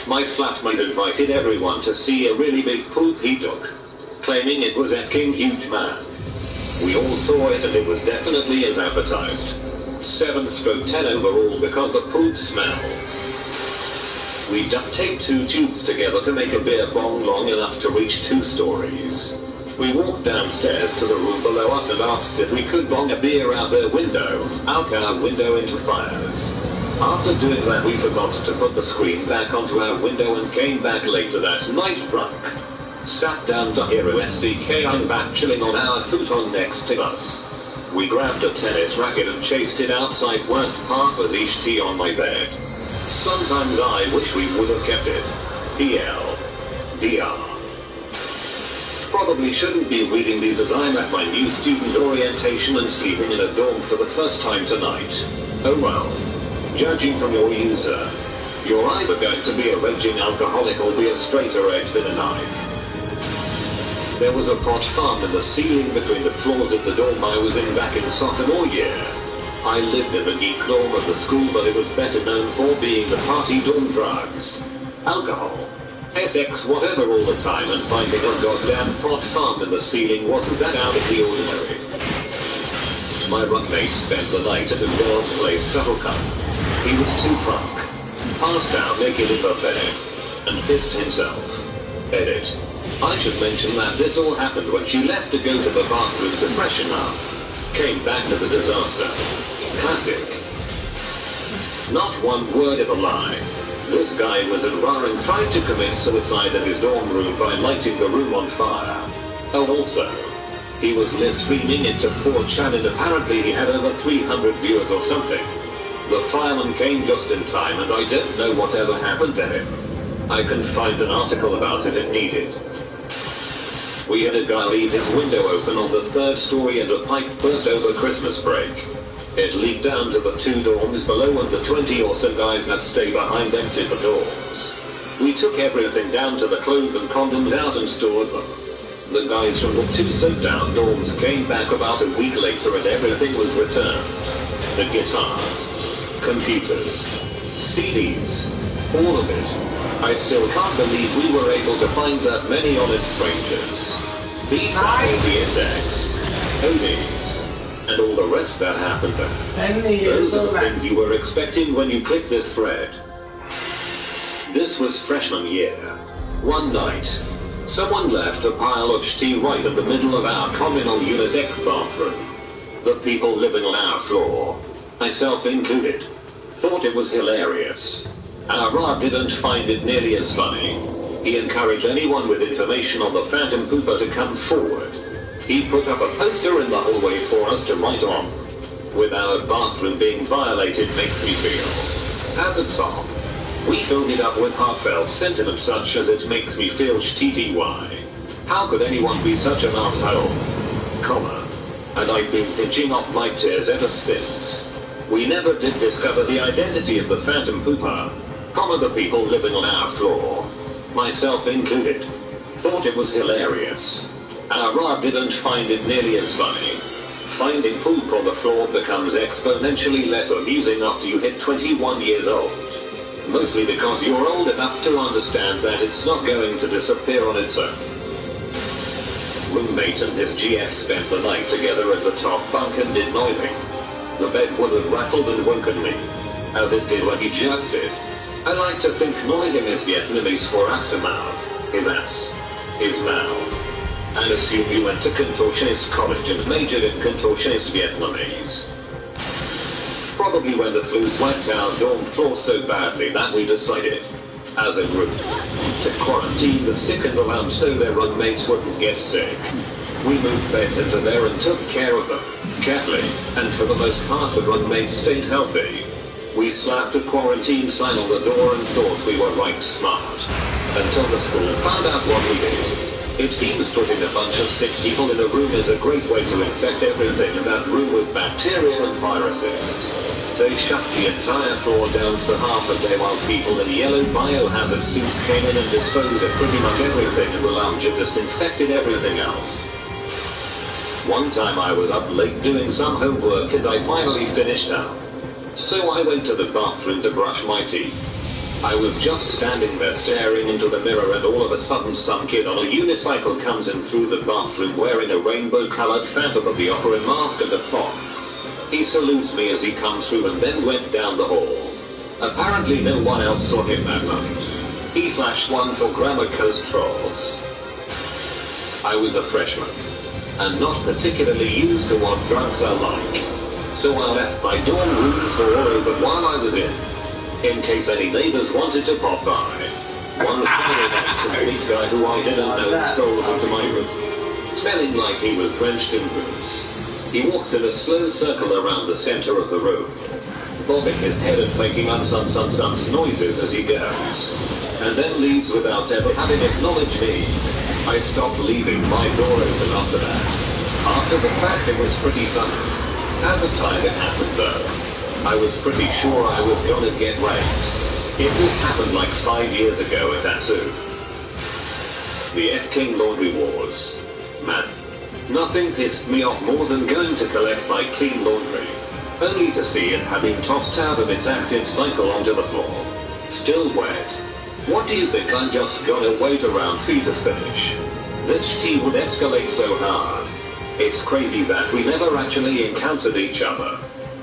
My flatmate invited everyone to see a really big poop he took, claiming it was effing huge, man. We all saw it and it was definitely as advertised. 7/10 overall because the poop smell. We duct taped 2 tubes together to make a beer bong long enough to reach 2 stories. We walked downstairs to the room below us and asked if we could bong a beer out our window into fires. After doing that, we forgot to put the screen back onto our window and came back later that night drunk. Sat down to hear OFCK. I'm back chilling on our futon next to us. We grabbed a tennis racket and chased it outside. Worst part was each tee on my bed. Sometimes I wish we would have kept it. PL. Probably shouldn't be reading these as I'm at my new student orientation and sleeping in a dorm for the first time tonight. Oh well. Judging from your user, you're either going to be a raging alcoholic or be a straighter edge than a knife. There was a pot farm in the ceiling between the floors of the dorm I was in back in sophomore year. I lived in the geek dorm of the school, but it was better known for being the party dorm. Drugs, alcohol, SX whatever all the time, and finding a goddamn pot farm in the ceiling wasn't that out of the ordinary. My roommate spent the night at a girl's place to hook up. He was too drunk, passed out naked in the bed, and pissed himself. Edit. I should mention that this all happened when she left to go to the bathroom to freshen up. Came back to the disaster. Classic. Not one word of a lie. This guy was in bar and tried to commit suicide in his dorm room by lighting the room on fire. Oh, also, he was live streaming it to 4chan and apparently he had over 300 viewers or something. The fireman came just in time and I don't know whatever happened to him. I can find an article about it if needed. We had a guy leave his window open on the 3rd story and a pipe burst over Christmas break. It leaked down to the 2 dorms below and the 20 or so guys that stay behind emptied the doors. We took everything down to the clothes and condoms out and stored them. The guys from the 2 soaked down dorms came back about a week later and everything was returned. The guitars, computers, CDs, all of it. I still can't believe we were able to find that many honest strangers. These are VSX, ODs, and all the rest that happened there. Those are the things you were expecting when you clicked this thread. This was freshman year. One night, someone left a pile of tea right in the middle of our communal unisex bathroom. The people living on our floor, myself included, thought it was hilarious. Our Rod didn't find it nearly as funny. He encouraged anyone with information on the phantom pooper to come forward. He put up a poster in the hallway for us to write on. With our bathroom being violated makes me feel. At the top, we filled it up with heartfelt sentiments such as it makes me feel TTY. How could anyone be such an asshole? Comma. And I've been pinching off my tears ever since. We never did discover the identity of the phantom pooper. The people living on our floor, myself included, thought it was hilarious. Our Rod didn't find it nearly as funny. Finding poop on the floor becomes exponentially less amusing after you hit 21 years old. Mostly because you're old enough to understand that it's not going to disappear on its own. Roommate and his GF spent the night together at the top bunk and did nothing. The bed would have rattled and woken me, as it did when he jerked it. I like to think noiding is Vietnamese for aftermath, his ass, his mouth, and assume you went to contortionist college and majored in contortionist Vietnamese. Probably when the flu swept our dorm floor so badly that we decided, as a group, to quarantine the sick and the lounge so their roommates wouldn't get sick. We moved beds into there and took care of them, carefully, and for the most part the roommates stayed healthy. We slapped a quarantine sign on the door and thought we were right smart. Until the school found out what we did. It seems putting a bunch of sick people in a room is a great way to infect everything in that room with bacteria and viruses. They shut the entire floor down for half a day while people in yellow biohazard suits came in and disposed of pretty much everything in the lounge and disinfected everything else. One time I was up late doing some homework and I finally finished up. So I went to the bathroom to brush my teeth. I was just standing there staring into the mirror and all of a sudden some kid on a unicycle comes in through the bathroom wearing a rainbow-colored Phantom of the Opera mask and a fop. He salutes me as he comes through and then went down the hall. Apparently no one else saw him that night. E/1 for grammar coast trolls. I was a freshman, and not particularly used to what drugs are like. So I left my dorm room's door open while I was in case any neighbors wanted to pop by. One smelling accident guy who I didn't know strolls into my room, smelling like he was drenched in booze. He walks in a slow circle around the center of the room, bobbing his head and making uns noises as he goes, and then leaves without ever having acknowledged me. I stopped leaving my door open after that. After the fact, it was pretty funny. At the time it happened though, I was pretty sure I was gonna get raped. If this happened like 5 years ago at Atsu. The F-King Laundry Wars. Man, nothing pissed me off more than going to collect my clean laundry, only to see it having tossed out of its active cycle onto the floor. Still wet. What do you think, I'm just gonna wait around for you to finish? This tea would escalate so hard. It's crazy that we never actually encountered each other.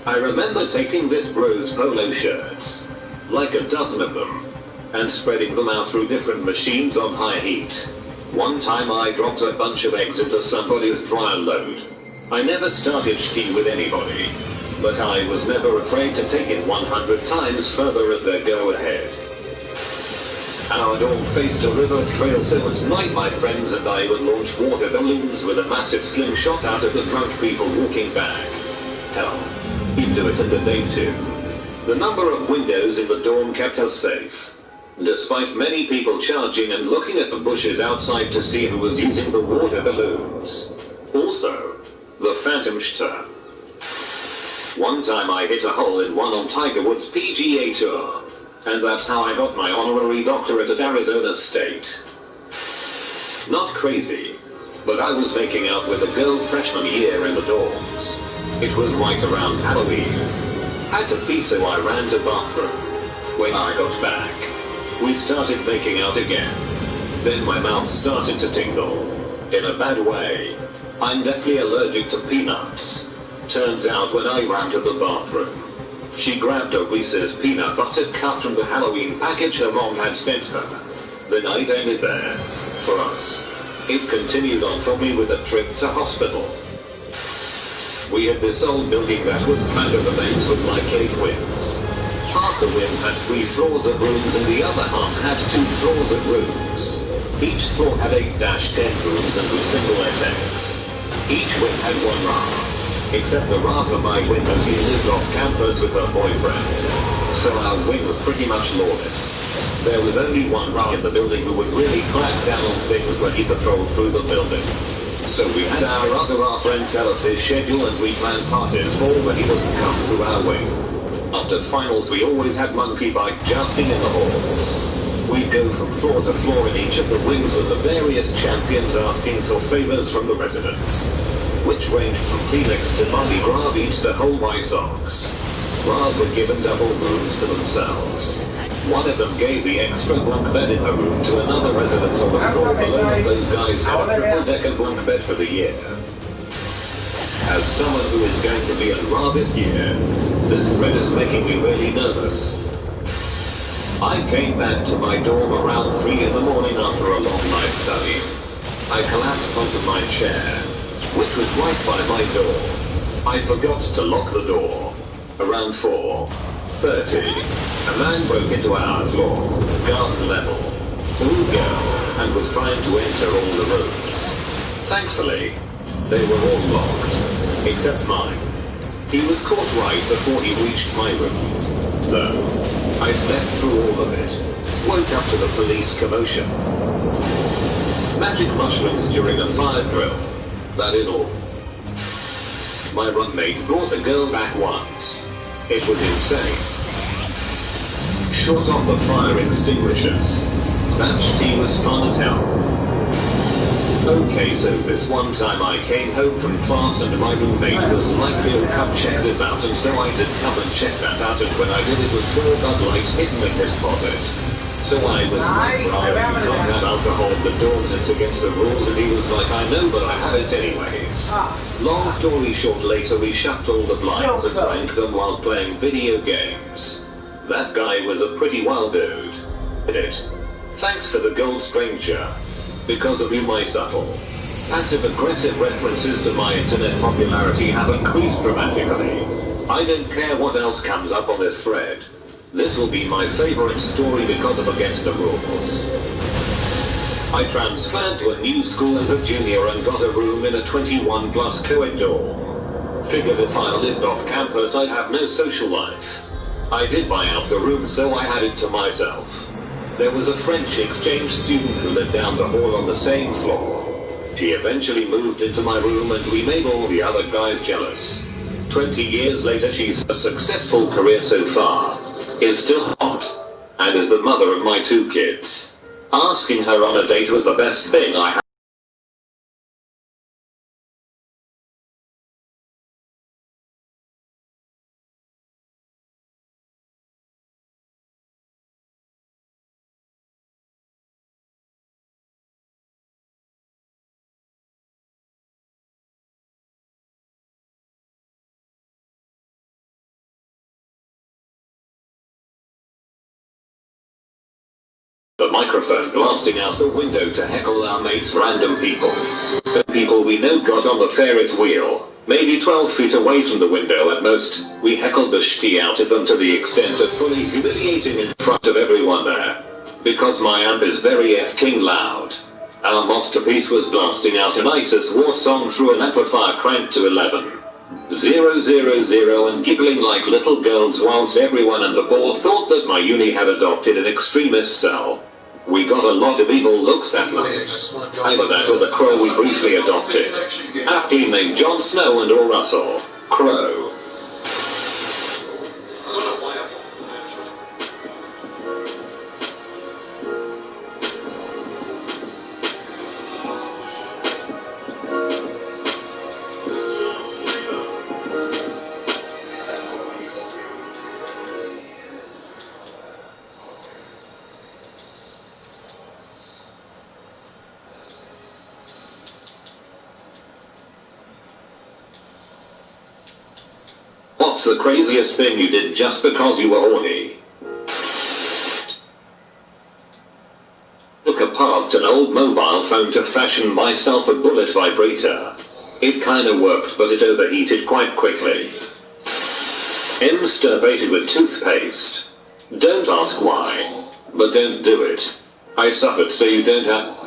I remember taking this bro's polo shirts, like a dozen of them, and spreading them out through different machines on high heat. One time I dropped a bunch of eggs into somebody's dryer load. I never started tea with anybody, but I was never afraid to take it 100 times further at their go-ahead. Our dorm faced a river trail, so at night my friends and I would launch water balloons with a massive slingshot out at the drunk people walking back. Hell, you'd do it in the day too. The number of windows in the dorm kept us safe, despite many people charging and looking at the bushes outside to see who was using the water balloons. Also, the Phantom Shter. One time I hit a hole in one on Tiger Woods' PGA Tour, and that's how I got my honorary doctorate at Arizona State. Not crazy, but I was making out with a girl freshman year in the dorms. It was right around Halloween. Had to pee, so I ran to bathroom. When I got back, we started making out again. Then my mouth started to tingle. In a bad way. I'm deathly allergic to peanuts. Turns out when I ran to the bathroom, she grabbed a Reese's peanut butter cup from the Halloween package her mom had sent her. The night ended there. For us. It continued on for me with a trip to hospital. We had this old building that was kind of amazed with like 8 wings. Half the wing had 3 floors of rooms and the other half had 2 floors of rooms. Each floor had 8-10 rooms and was single FX. Each wing had 1 Ra. Except the Ra for my wing, as he lived off campus with her boyfriend. So our wing was pretty much lawless. There was only 1 Ra in the building who would really crack down on things when he patrolled through the building. So we had our other Ra friend tell us his schedule and we planned parties for when he doesn't come through our wing. After finals we always had monkey bike jousting in the halls. We'd go from floor to floor in each of the wings with the various champions asking for favors from the residents, which ranged from Kleenex to Mardi Gras beads to hold my socks. Ras were given double rooms to themselves. One of them gave the extra bunk bed in the room to another resident on the floor below. Those guys had a triple-decker bunk bed for the year. As someone who is going to be a Ra this year, this thread is making me really nervous. I came back to my dorm around 3 in the morning after a long night study. I collapsed onto my chair, which was right by my door. I forgot to lock the door. Around 4:30, a man broke into our floor, garden level, all girl, and was trying to enter all the rooms. Thankfully, they were all locked, except mine. He was caught right before he reached my room, though. I slept through all of it, woke up to the police commotion. Magic mushrooms during a fire drill. That is all. My roommate brought a girl back once. It was insane. Shut off the fire extinguishers. That tea was fun as hell. Okay, so this one time I came home from class and my roommate was like, "Yo, come check this out," and so I did come and check that out, and when I did, it was 4 Bud Lights hidden in his pocket. So I was like, "Bro, you can't have alcohol in the dorms, it's against the rules," and he was like, "I know, but I had it anyways." Long story short, later we shut all the blinds and drank them while playing video games. That guy was a pretty wild dude. Thanks for the gold stranger. Because of you, my subtle, passive-aggressive references to my internet popularity have increased dramatically. I don't care what else comes up on this thread. This will be my favorite story because of Against the Rules. I transferred to a new school as a junior and got a room in a 21+ co-ed dorm. Figured if I lived off campus I'd have no social life. I did buy out the room, so I had it to myself. There was a French exchange student who lived down the hall on the same floor. She eventually moved into my room and we made all the other guys jealous. 20 years later, she's a successful career so far, is still hot, and is the mother of my 2 kids. Asking her on a date was the best thing I had. The microphone blasting out the window to heckle our mates, random people. The people we know got on the Ferris wheel, maybe 12 feet away from the window at most. We heckled the shitty out of them to the extent of fully humiliating in front of everyone there. Because my amp is very f-king loud. Our masterpiece was blasting out an ISIS war song through an amplifier cranked to 11,000 and giggling like little girls whilst everyone in the ball thought that my uni had adopted an extremist cell. We got a lot of evil looks that night. Either that or the crow we briefly adopted. Aptly named Jon Snow and or Russell Crowe. What's the craziest thing you did just because you were horny? Took apart an old mobile phone to fashion myself a bullet vibrator. It kinda worked, but it overheated quite quickly. Masturbated with toothpaste. Don't ask why, but don't do it. I suffered, so you don't have...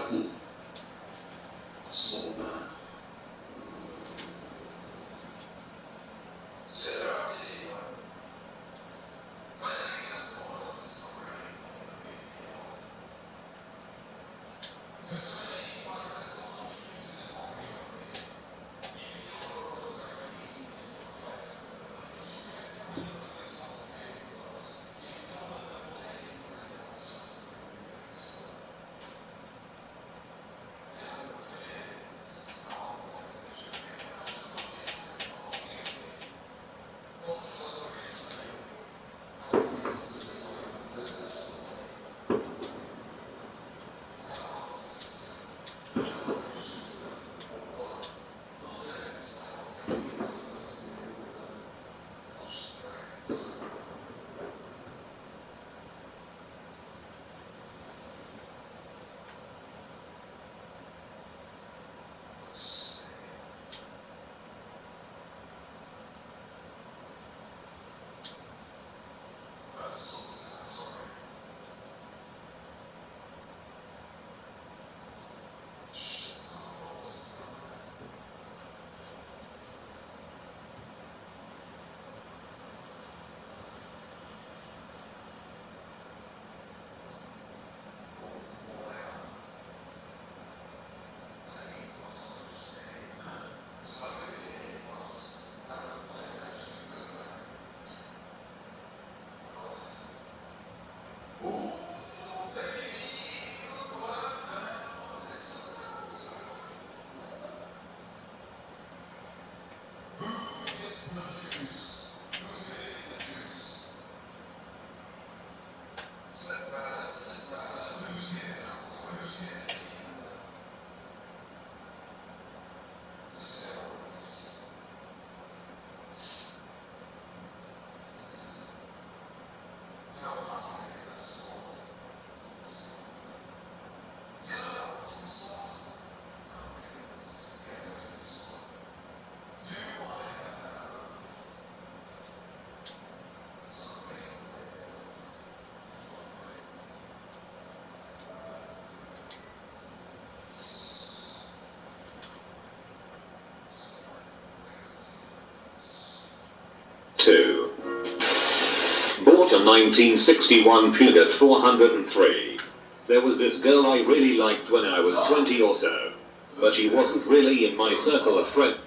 to 1961 Puget 403. There was this girl I really liked when I was 20 or so, but she wasn't really in my circle of friends.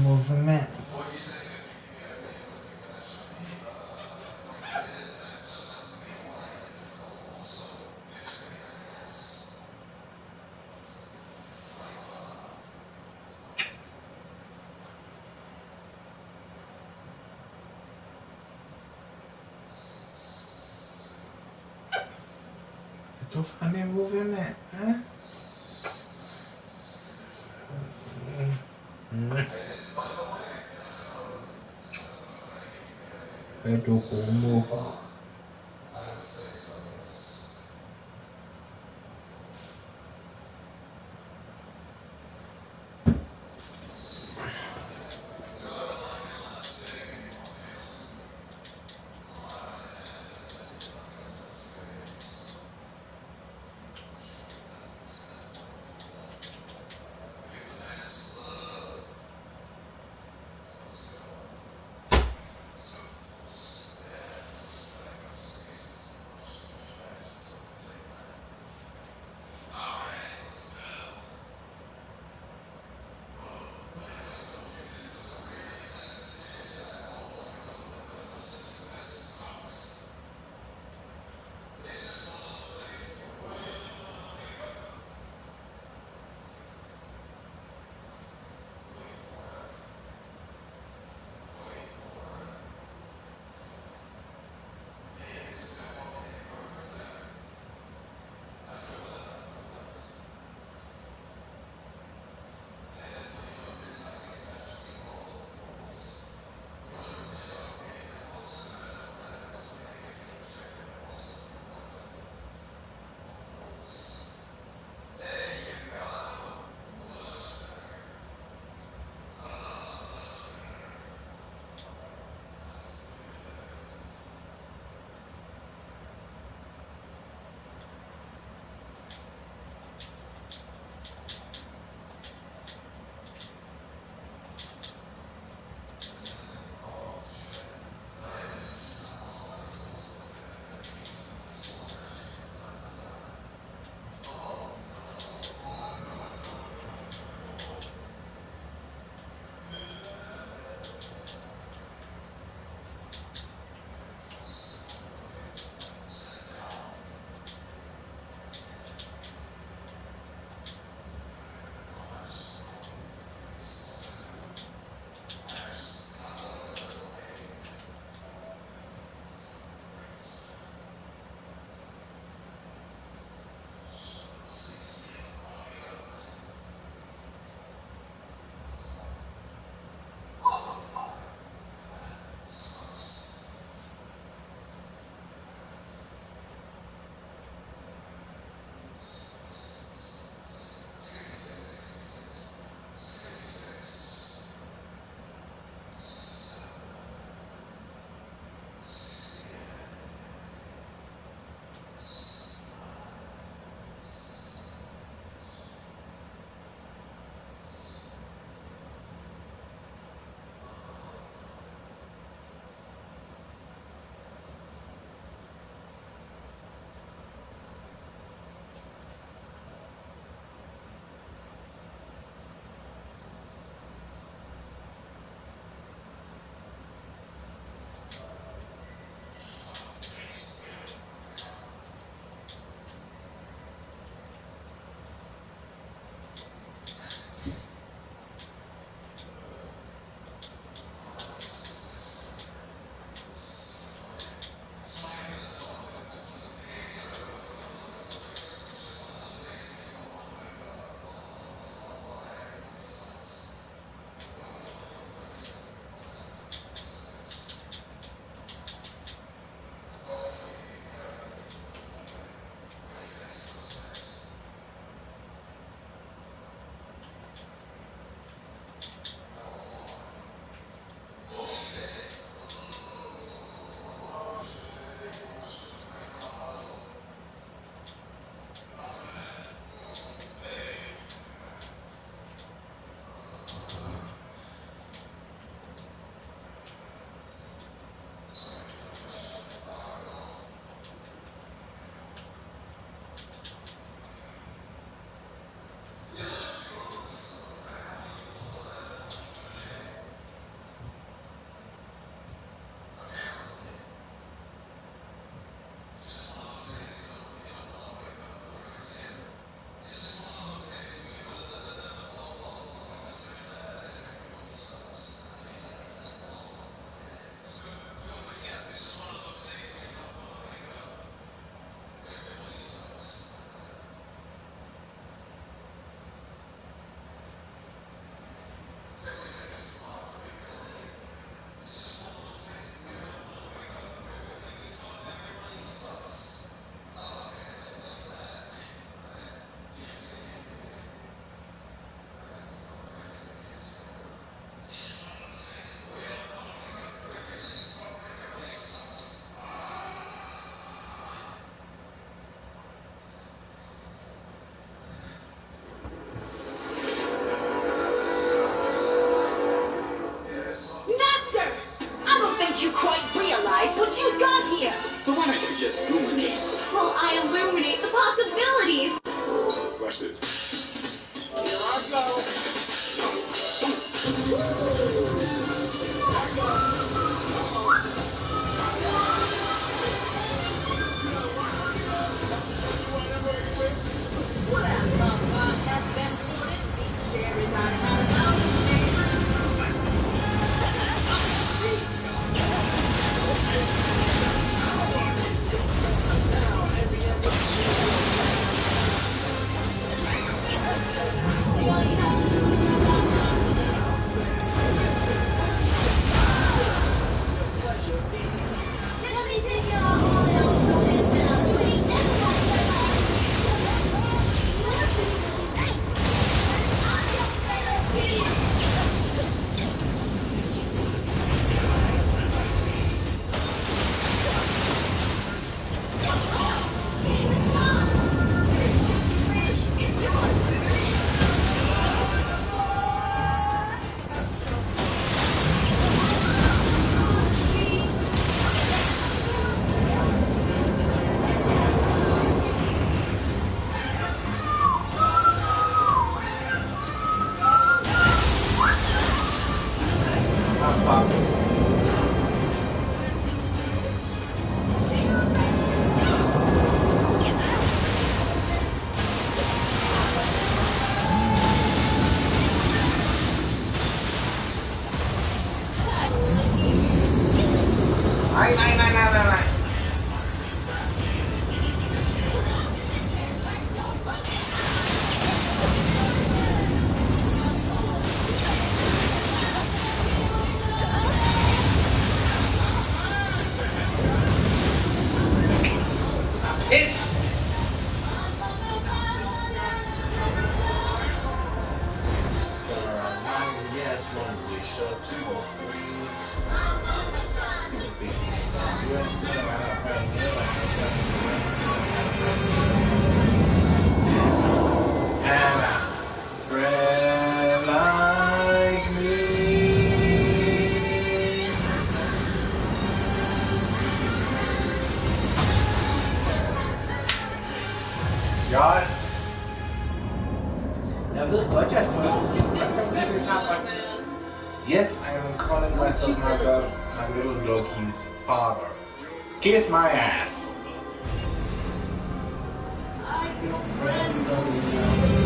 Movimento. Eu tô falando em movimento, né? Eu tô com o morro. So why don't you just ruminate? Well, I illuminate the possibilities. Watch this. Here I go. It's yes, when we shut to the free. And a friend like me. Guys. Now look, what I yes, I am calling myself my little Loki's father. Kiss my ass. Your friends on the other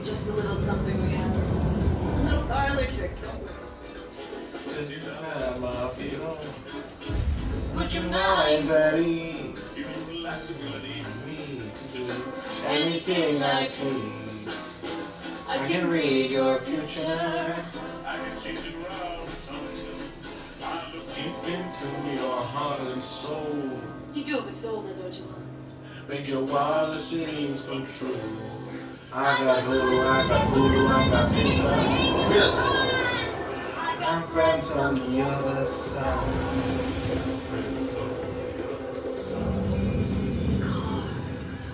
Just a little something we have. A little parlor trick, don't worry. Cause you have my feel. Put your mind at ease. You relax and need me to do anything I please. I can read your future. I can change it around something. I look deep into your heart and soul. You do it with soul, though, don't you, Mom? Make your wildest dreams come true. I got voodoo, I got voodoo, I got future. I'm friends on the other side.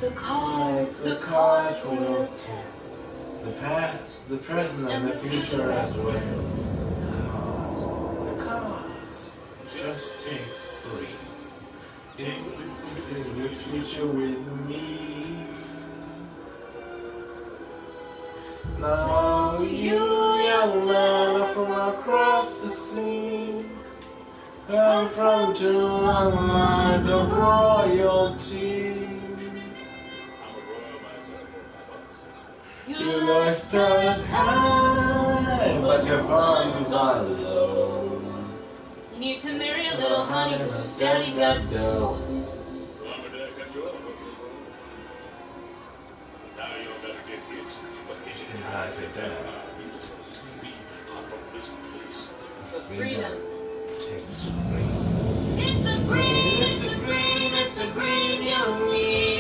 The cards will take the past, the present, and the future as well. The cards, just take 3. Take the future with me. Now you, young man, are from across the sea. Come from to a land of royalty. You like stars high, but your funds are low. You need to marry a little honey whose daddy got dough. Freedom. Takes It's the green, it's the green, it's the green you need.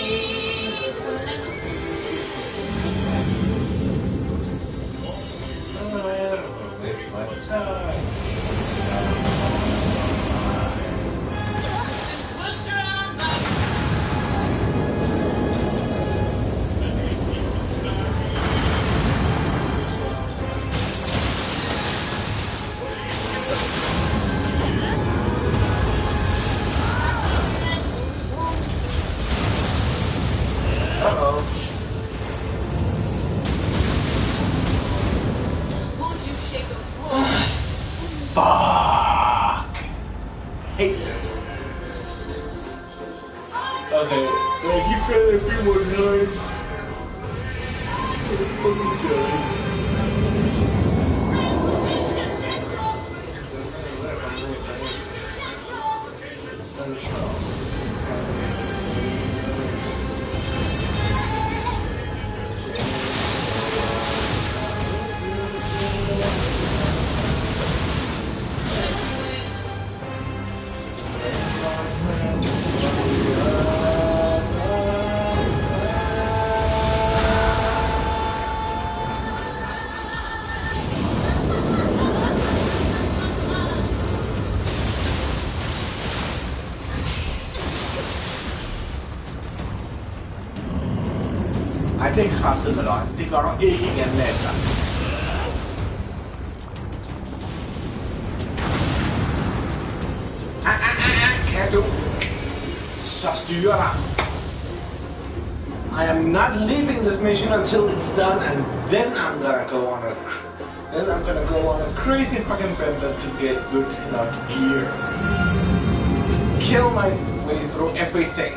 It's my time. Pushed around by hate this. Okay, I keep trying a few more times. Central. Ej, det er kraftet med løgn. Det gør du ikke igen efter. Kan du så styre dig? I am not leaving this mission until it's done, and then I'm gonna go on a crazy fucking bender to get good enough gear. Kill my way through everything.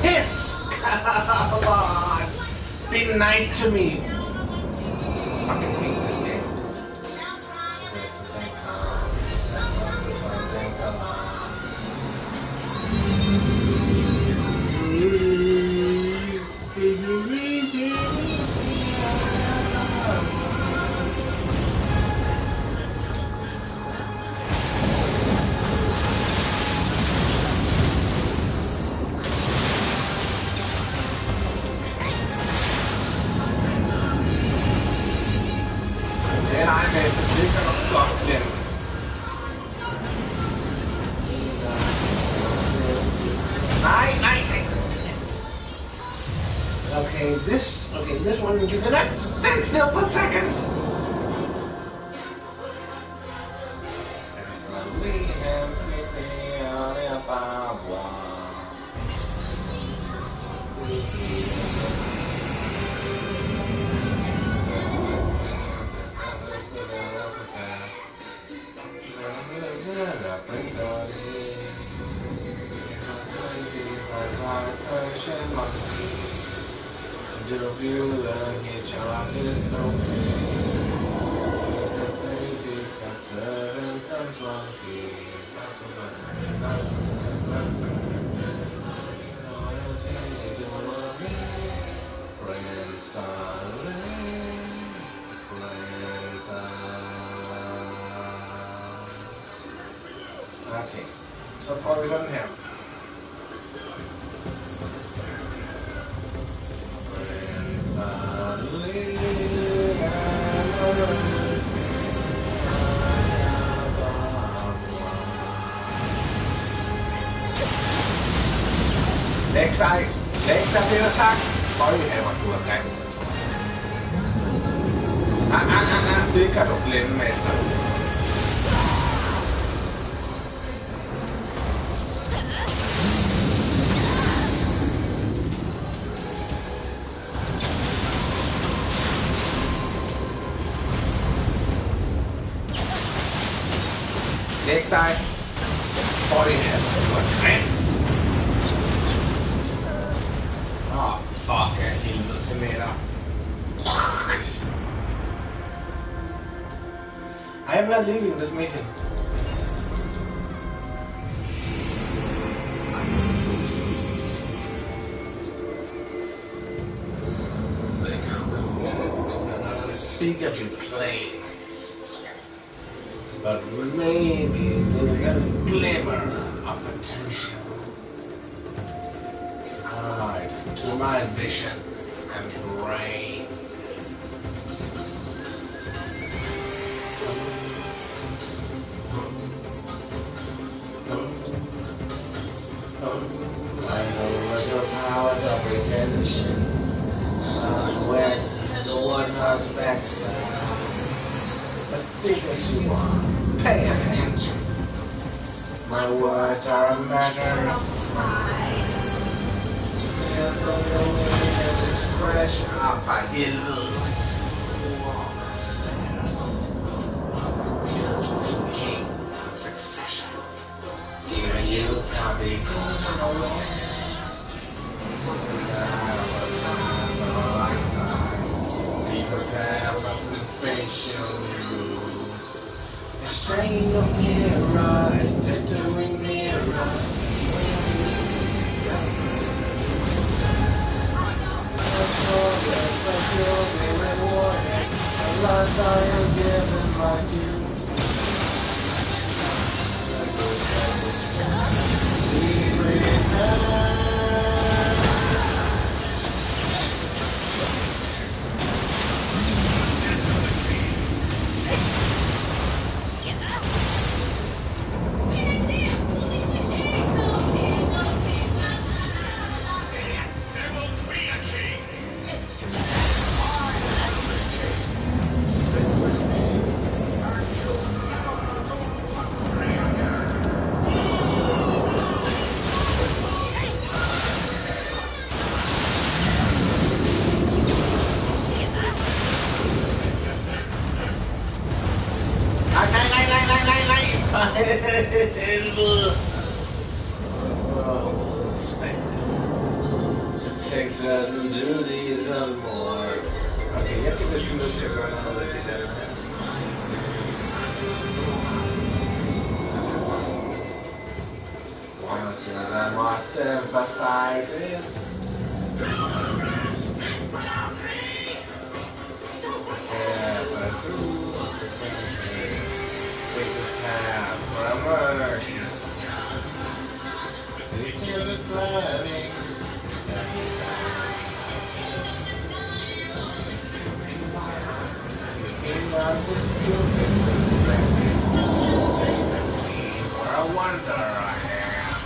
Piss! Come on! Be nice to me! Fucking hate this game. Okay, this one you cannot stand still for a second. Okay, so poison him. Next time bliver attack. Højhaver du er grim. Det kan du glemme, mester. Læg dig. Højhaver du er grim. Fuck af helvede til med dig. I am not leaving this mission. Another secret you play. But maybe with a glimmer of potential. To my vision and brain. what's next. But think as you are. Pay attention. My words are a matter of pride. Feel the wind is fresh up by hill. Walk upstairs. Build kings of successions. Here you can be golden away. Be prepared for sensational news. A shade of mirror is tattooing nearer. You'll be rewarded. A lifetime given by you. Be prepared. Takes a new duties and more. Okay, jag kan inte nu check on how they did that. One thing I must emphasize is prepare for emergency. Ridiculous planning. What a wonder I am.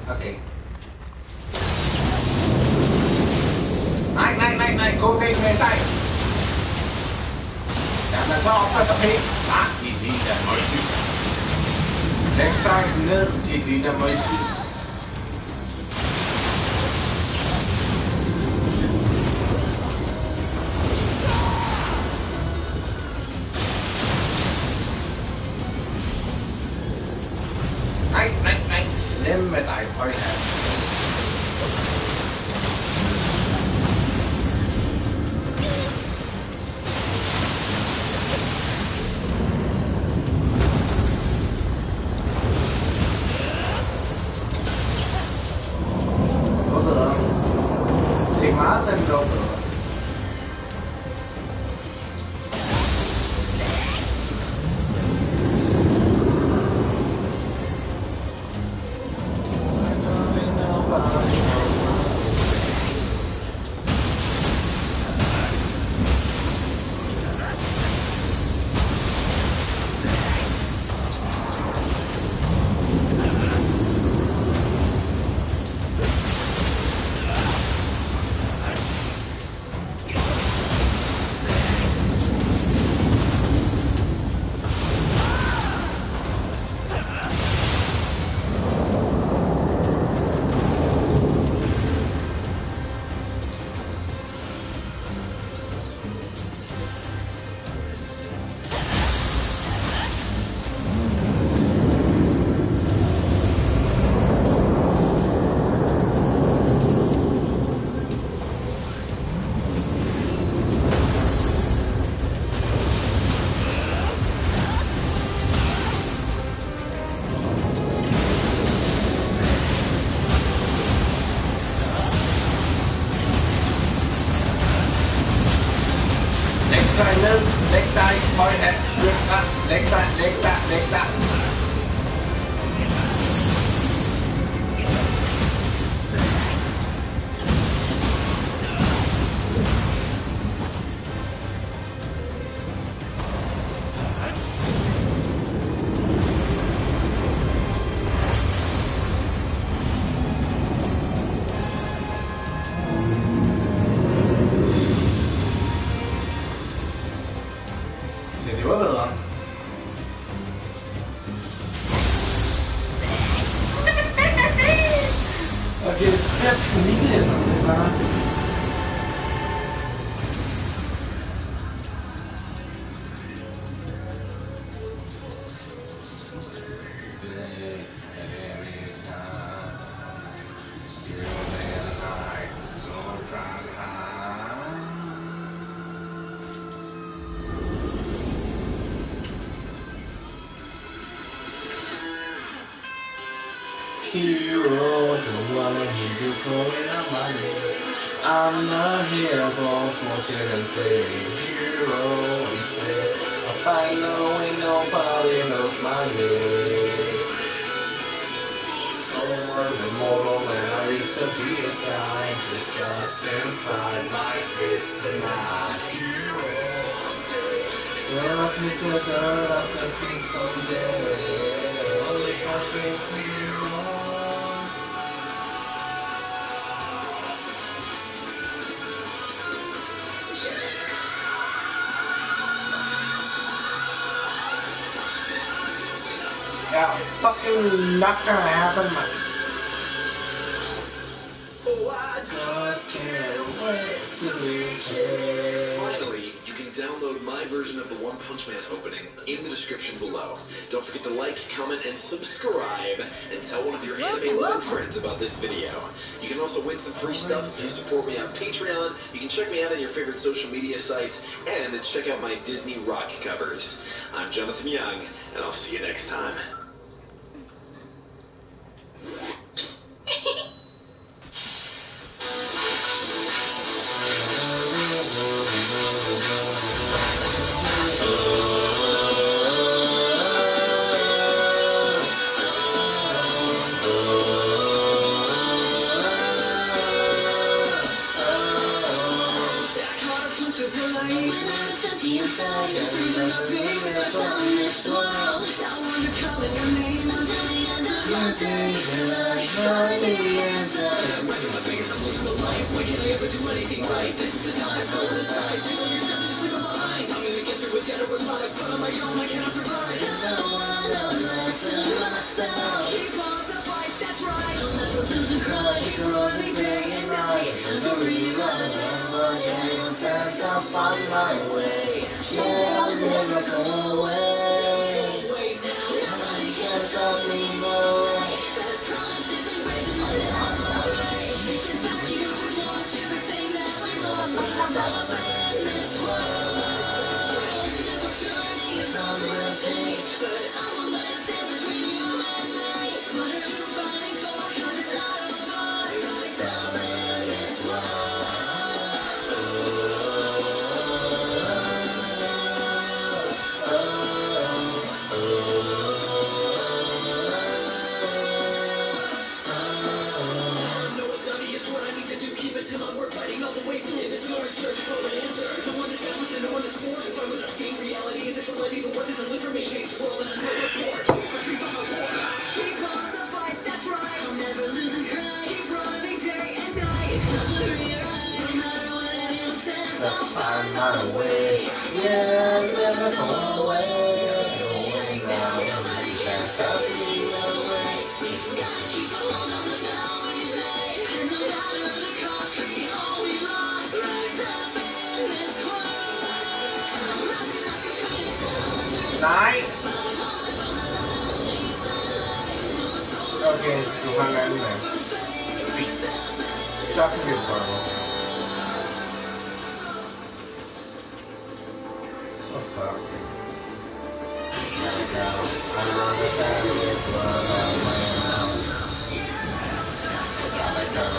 Okay. Này, cô đi về sai. Làm là do phải tập hiện. Thì đi là mới chứ. Next time nữa thì đi là mới chứ. Này, slim med dig for her. Det er meget den lukker. I don't know Next up. Okej, släpp ner va? Hero, don't wanna hear you calling out my name. I'm not here for fortune and fame. Hero, instead, I'll find no way nobody knows my name. Somewhere immortal and I used to be a scientist, just inside my fist tonight. Hero, well, I think to the dirt, I'll think someday. Only my faith hero. Yeah, fucking not gonna happen, man. Oh, I just can't wait to be king. Finally, you can download my version of the One Punch Man opening in the description below. Don't forget to like, comment, and subscribe, and tell one of your anime-loving friends about this video. You can also win some free stuff if you support me on Patreon. You can check me out on your favorite social media sites, and check out my Disney rock covers. I'm Jonathan Young, and I'll see you next time. On my way, yeah, I'll never go away. Nobody can stop me more. Find my way, yeah, never go away. Going now, nobody can stop me away. We gotta keep on the going day. And no matter the cost, we always lost. Rise up in this world. Nice. Okay, Tuhan anime. Sucks it for me. Oh fuck. I gotta go.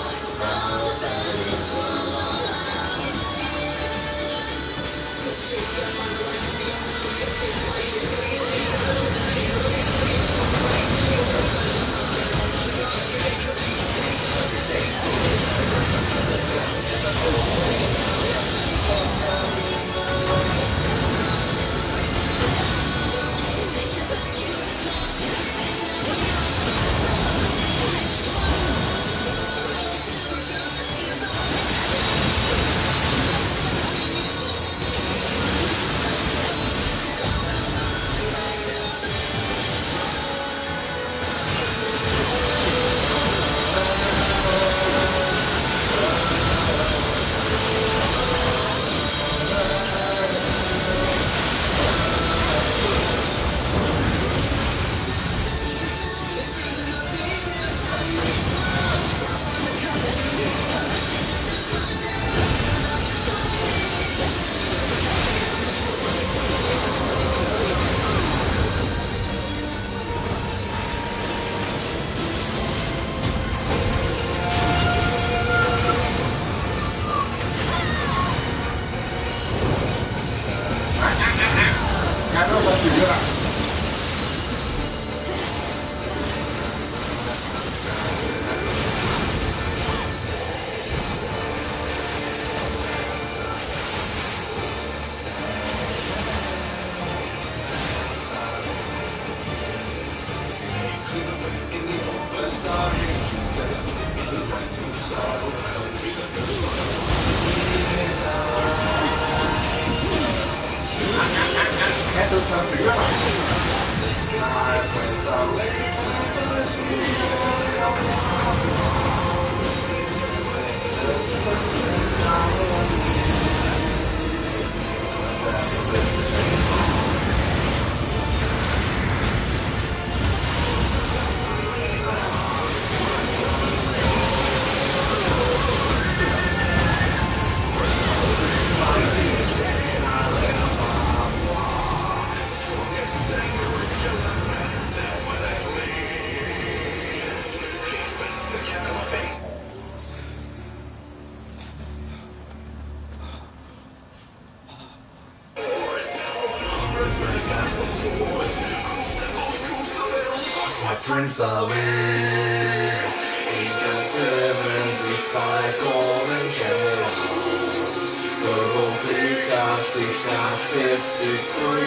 Prince Ali, he's got 75 golden candles, purple peacocks, he's got 53.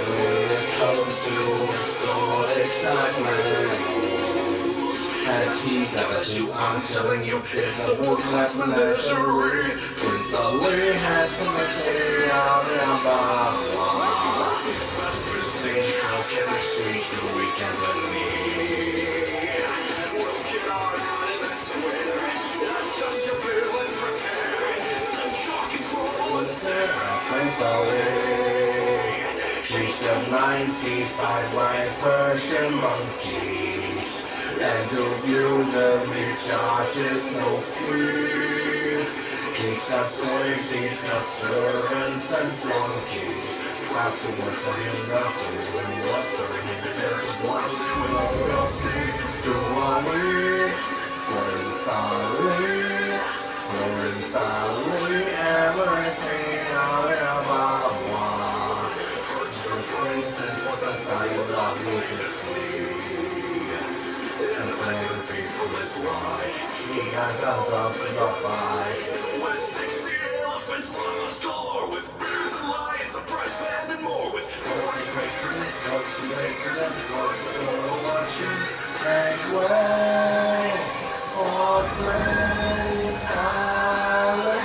When it comes to exotic diamonds, has he got you? I'm telling you, it's a world-class menagerie. Prince Ali has so much out and how can I see the weekend with me? We'll get our money, that's where not just your bill and prepare. Some cock and roll was there. Prince Ali, she's got 95 white Persian monkeys, and to view the new charges no fee. He's got slaves, he's got servants and flunkies. Afterwards, I am not doing what's on him. There's one to Ali, Prince Ali, everything I ever want. Purchase princess was a sight of me to see. And when the people is white, he got guns up and up by. With 60 elephants, llamas galore, with bears and lions, a brass band and more, with 40 breakers and scouts and bakers and floors, and watching and wait for Prince Ali.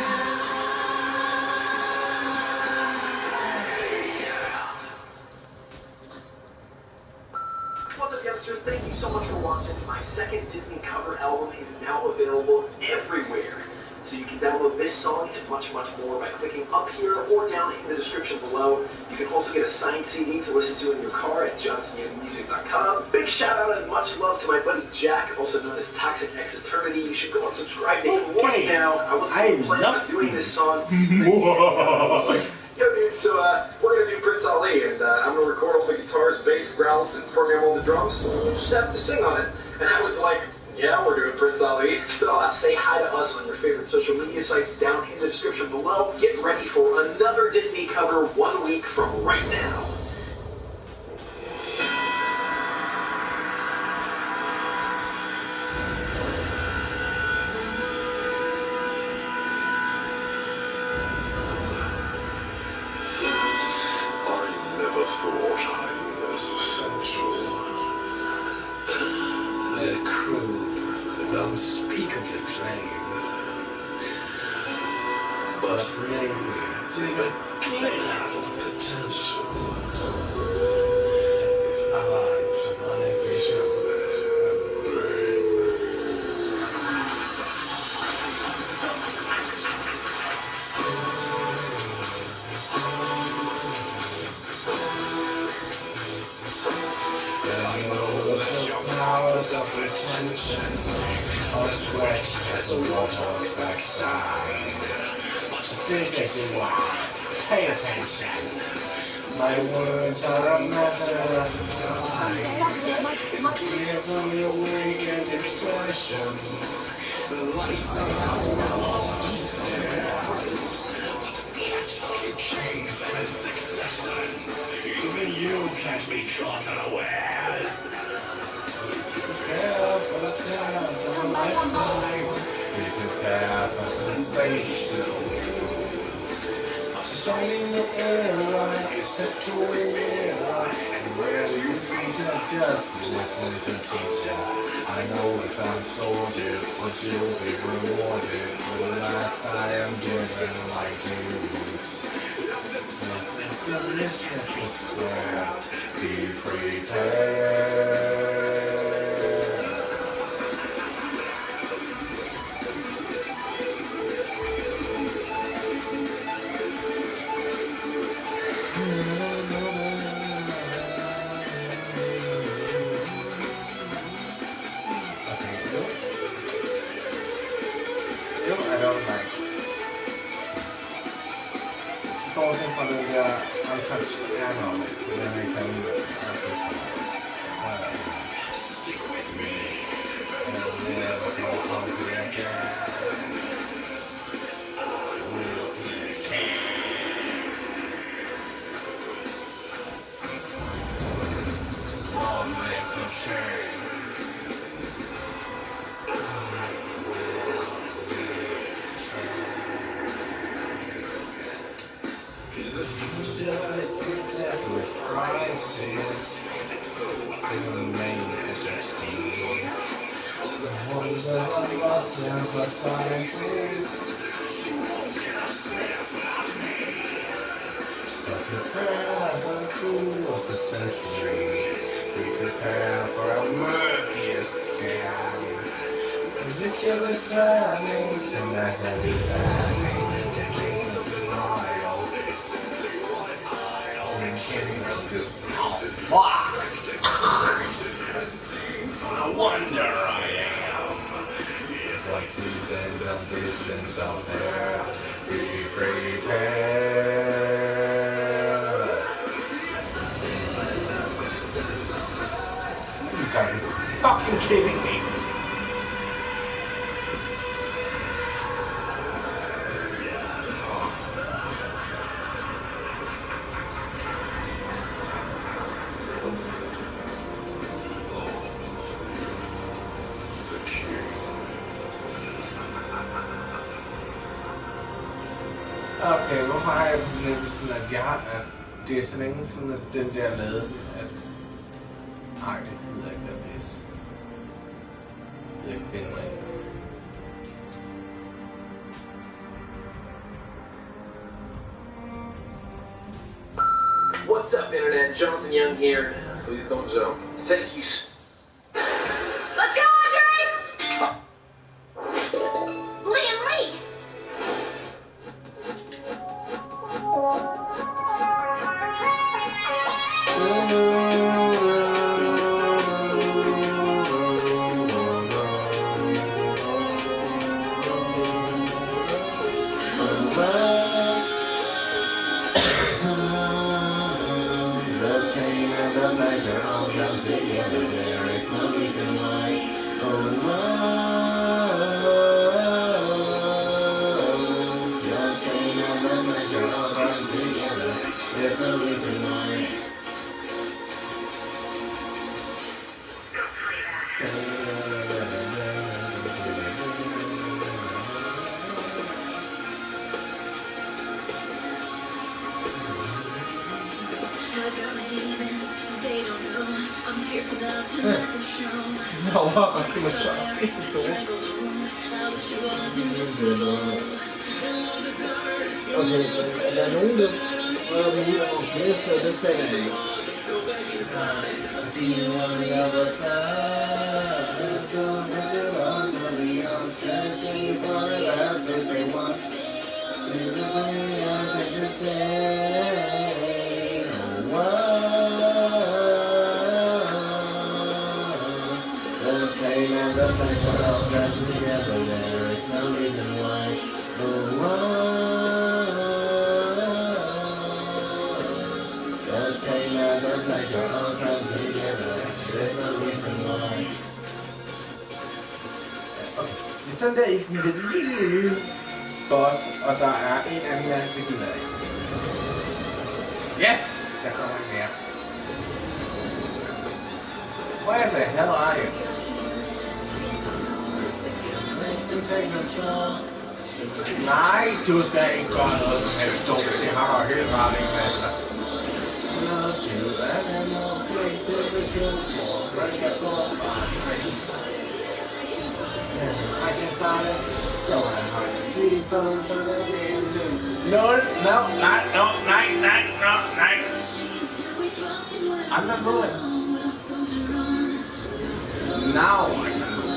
What's up, youngsters? Thank you so much for watching. My second Disney cover album is now available everywhere. So you can download this song and much, much more by clicking up here or down in the description below. You can also get a signed CD to listen to in your car at jonathanyoungmusic.com. Big shout out and much love to my buddy Jack, also known as Toxic X Eternity. You should go and subscribe to him right now. I wasn't planning on doing this song. I was like, yo dude, so we're going to do Prince Ali, and I'm going to record all the guitars, bass, growls, and program all the drums. We'll just have to sing on it. And I was like, yeah, we're doing Prince Ali. So say hi to us on your favorite social media sites down in the description below. Get ready for another Disney cover 1 week from right now. I never thought I'm as essential. They're crude and unspeakably plain, but maybe they've a glimpse of potential. If eyes on every shoulder and brain. Powers of retention, as wet as a water's backside. But the thing is why, pay attention. My words are a matter of time. It's clear from your weekend expressions. The lights are on upstairs. kings and his successors. Even you can't be caught unawares. Prepare for the chance of a lifetime. Be prepared for sensations. Shining the air like set to mirror. And where you think that just listen to teacher. I know it sounds sordid, but you'll be rewarded with the last I am given like news. This is the mistress square. Be prepared. I don't like. Pausing for the untouched ammo, then I can stick with me. And then I'll come to the long live the king. With prices in the main SFC. The ones that are lost emphasizes. But prepare for the coup of the century. Be prepared for a murky scam. Ridiculous planning, tenacity planning, decades of denial. King of this house. No wonder I am. It's like seasoned ambitions out there. Be prepared. You gotta be fucking kidding me. Okay, hvorfor har jeg fornemmelsen, at jeg har, det er så længe siden, at den der lavede, at... Nej, det gider jeg ikke at læse. Jeg kan finde mig. What's up, Internet? Jonathan Young here. Please don't jump. Thank you. Let's go, Andre! Liam, leak! Okay, der er nogen, der spreder dem ud af nogle fleste, og det sagde jeg ikke. Hvis den der ikke viser lige en ny boss, og der er en anden mand, så gider jeg ikke. Yes! Der kommer en mere. Where the hell are you? Nej, du skal ikke gøre noget som helst dumt. Det har du helt ret i, Master. I can find it. So no. I'm not moving. Now I can move.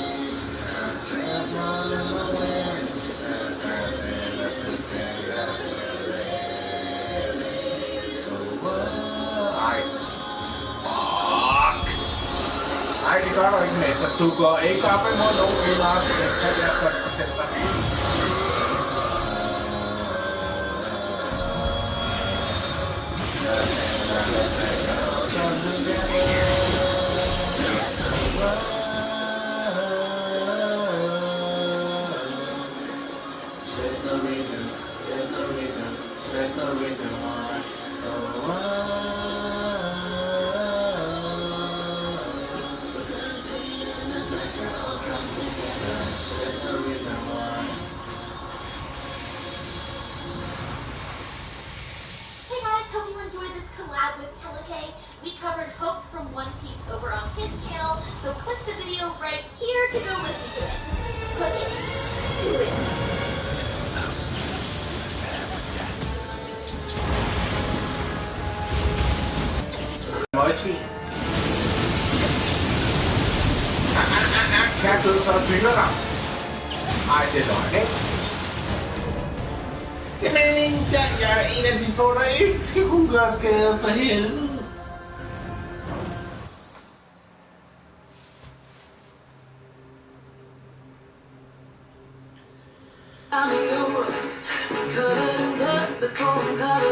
Nej, det gør du ikke, Meta. Du går ikke op imod nogen vinder, så det kan jeg godt fortælle dig. There's no reason why. Hey guys, hope you enjoyed this collab with Pelican. We covered Hope from One Piece over on his channel, so click the video right here to go listen to it. Click it. Do it. Kan du så bygge dig? Ej, det er løgn, ikke? Jamen, jeg er en af de få, der ikke skal kunne gøre skade for helvede. I'm yours, cut it up before we cut